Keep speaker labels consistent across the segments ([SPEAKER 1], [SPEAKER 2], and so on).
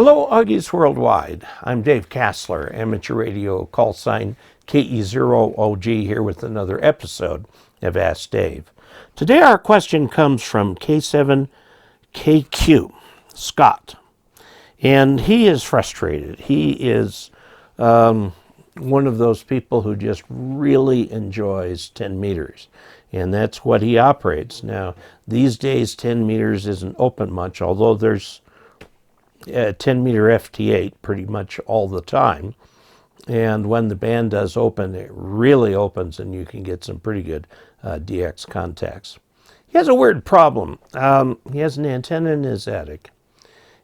[SPEAKER 1] Hello, Augies Worldwide. I'm Dave Kassler, amateur radio call sign KE0OG, here with another episode of Ask Dave. Today our question comes from K7KQ, Scott. And he is frustrated. He is one of those people who just really enjoys 10 meters. And that's what he operates. Now, these days 10 meters isn't open much, although there's 10 meter FT8 pretty much all the time. And when the band does open, it really opens and you can get some pretty good DX contacts. He has a weird problem. He has an antenna in his attic,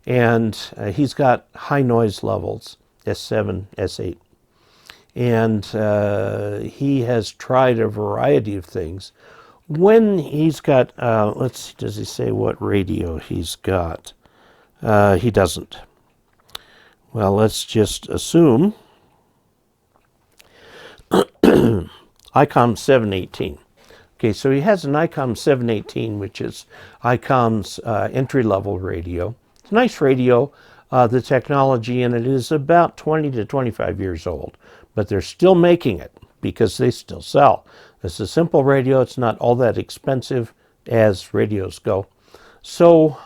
[SPEAKER 1] and he's got high noise levels, S7, S8. And he has tried a variety of things. When he's got, let's see, does he say what radio he's got? He doesn't. Well, let's just assume ICOM 718. Okay, so he has an ICOM 718, which is ICOM's entry-level radio. It's a nice radio. The technology in it is about 20 to 25 years old, but they're still making it because they still sell. It's a simple radio. It's not all that expensive as radios go. So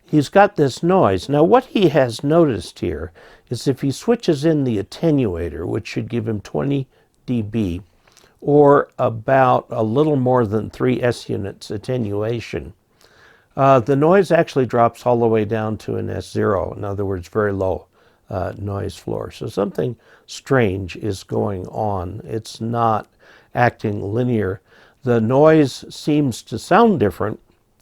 [SPEAKER 1] he's got this noise. Now, what he has noticed here is if he switches in the attenuator, which should give him 20 dB, or about a little more than 3 S units attenuation, the noise actually drops all the way down to an S0. In other words, very low noise floor. So something strange is going on. It's not acting linear. The noise seems to sound different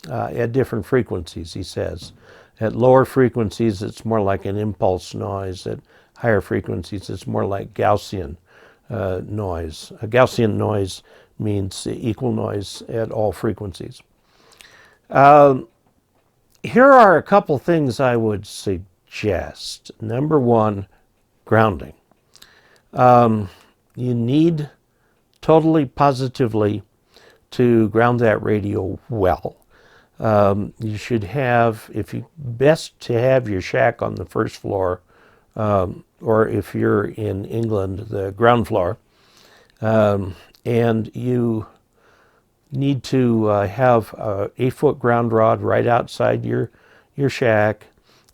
[SPEAKER 1] at different frequencies, he says. At lower frequencies, it's more like an impulse noise. At higher frequencies, it's more like Gaussian noise. A Gaussian noise means equal noise at all frequencies. Here are a couple things I would suggest. Number one, grounding. You need totally positively to ground that radio well. You should have, best to have your shack on the first floor, or if you're in England, the ground floor. And you need to have a 8-foot ground rod right outside your shack,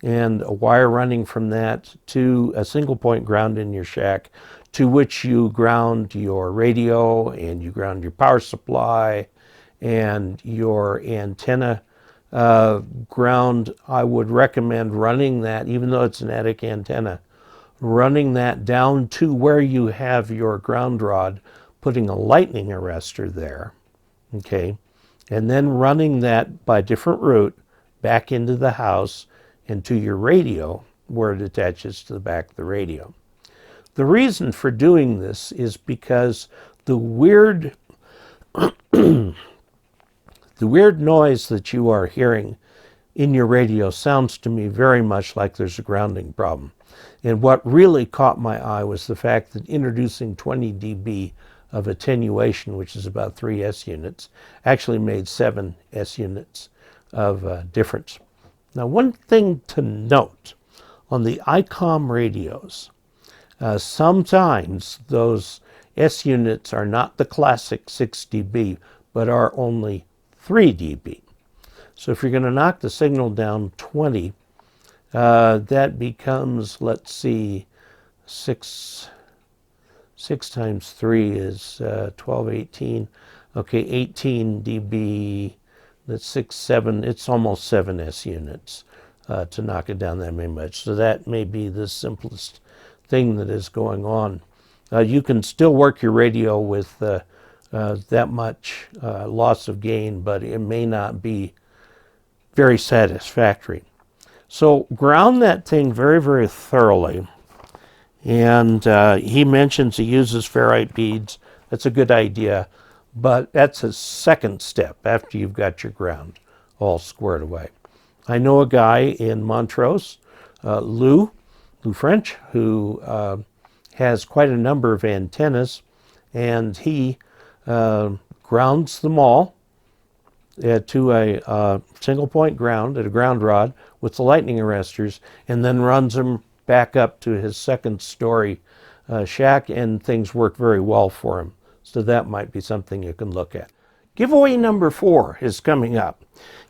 [SPEAKER 1] and a wire running from that to a single point ground in your shack, to which you ground your radio and you ground your power supply and your antenna ground. I would recommend running that, even though it's an attic antenna, running that down to where you have your ground rod, putting a lightning arrestor there, okay, and then running that by different route back into the house and to your radio where it attaches to the back of the radio. The reason for doing this is because the weird noise that you are hearing in your radio sounds to me very much like there's a grounding problem. And what really caught my eye was the fact that introducing 20 dB of attenuation, which is about 3 S units, actually made 7 S units of difference. Now, one thing to note on the ICOM radios, sometimes those S units are not the classic 6 dB, but are only 3 dB. So if you're going to knock the signal down 20, that becomes, let's see, 6 times 3 is 12, 18. Okay, 18 dB, that's 6, 7, it's almost 7 S units to knock it down that much. So that may be the simplest thing that is going on. You can still work your radio with that much loss of gain, but it may not be very satisfactory. So ground that thing very, very thoroughly. And he mentions he uses ferrite beads. That's a good idea, but that's a second step after you've got your ground all squared away. I know a guy in Montrose, Lou French, who has quite a number of antennas, and he grounds them all to a single point ground at a ground rod with the lightning arresters, and then runs them back up to his second story shack, and things work very well for him. So that might be something you can look at. Giveaway number 4 is coming up,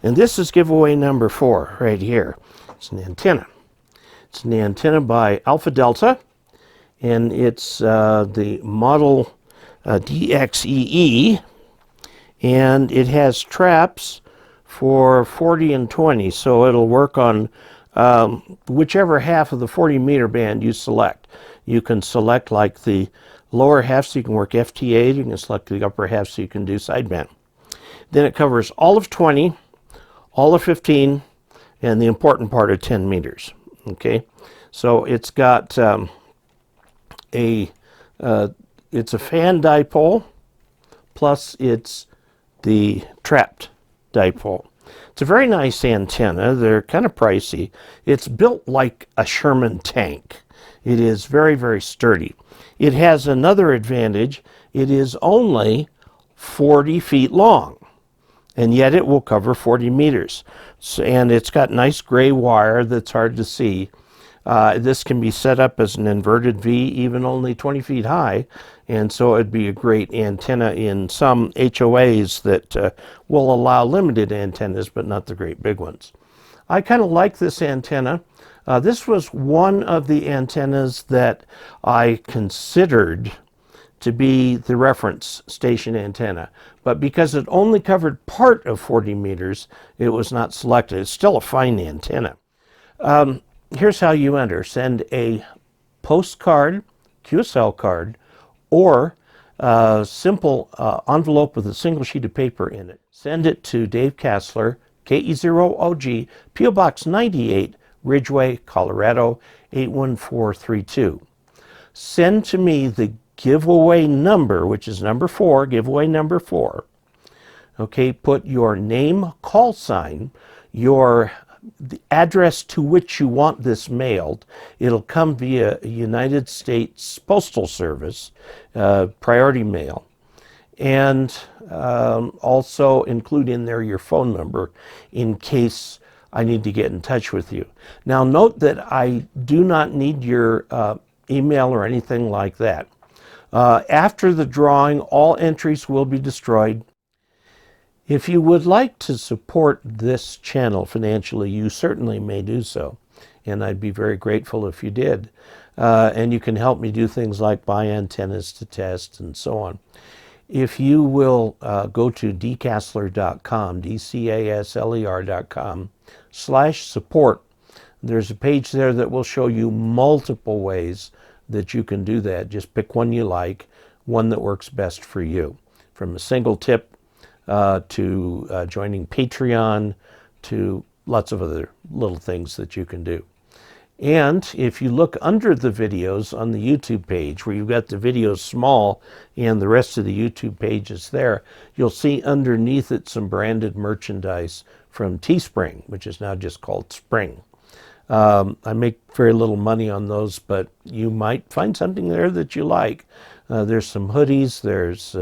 [SPEAKER 1] and this is giveaway number 4 right here. It's an antenna. It's an antenna by Alpha Delta, and it's the model DXEE, and it has traps for 40 and 20, so it'll work on whichever half of the 40 meter band you select. You can select like the lower half so you can work FT8, you can select the upper half so you can do sideband. Then it covers all of 20, all of 15, and the important part of 10 meters. Okay, so it's got it's a fan dipole, plus it's the trapped dipole. It's a very nice antenna. They're kind of pricey. It's built like a Sherman tank. It is very, very sturdy. It has another advantage. It is only 40 feet long, and yet it will cover 40 meters. So, and it's got nice gray wire that's hard to see. This can be set up as an inverted V, even only 20 feet high, and so it'd be a great antenna in some HOAs that will allow limited antennas, but not the great big ones. I kind of like this antenna. This was one of the antennas that I considered to be the reference station antenna, but because it only covered part of 40 meters, it was not selected. It's still a fine antenna. Here's how you enter. Send a postcard, QSL card, or a simple envelope with a single sheet of paper in it. Send it to Dave Kassler, KE0OG, P.O. Box 98, Ridgeway, Colorado, 81432. Send to me the giveaway number, which is number 4, giveaway number 4. Okay, put your name, call sign, the address to which you want this mailed. It'll come via United States Postal Service, priority mail, and also include in there your phone number in case I need to get in touch with you. Now note that I do not need your email or anything like that. After the drawing, all entries will be destroyed. If you would like to support this channel financially, you certainly may do so, and I'd be very grateful if you did. And you can help me do things like buy antennas to test and so on. If you will go to dkassler.com, dcasler.com/support, there's a page there that will show you multiple ways that you can do that. Just pick one you like, one that works best for you. From a single tip to joining Patreon, to lots of other little things that you can do. And if you look under the videos on the YouTube page, where you've got the videos small and the rest of the YouTube page is there, you'll see underneath it some branded merchandise from Teespring, which is now just called Spring. I make very little money on those, but you might find something there that you like. There's some hoodies, there's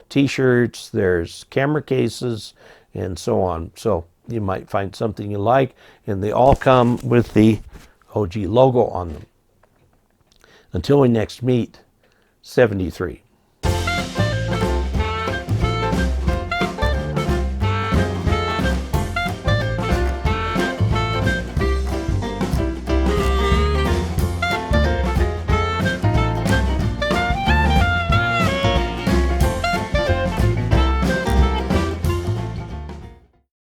[SPEAKER 1] t-shirts, there's camera cases, and so on. So you might find something you like, and they all come with the OG logo on them. Until we next meet, 73.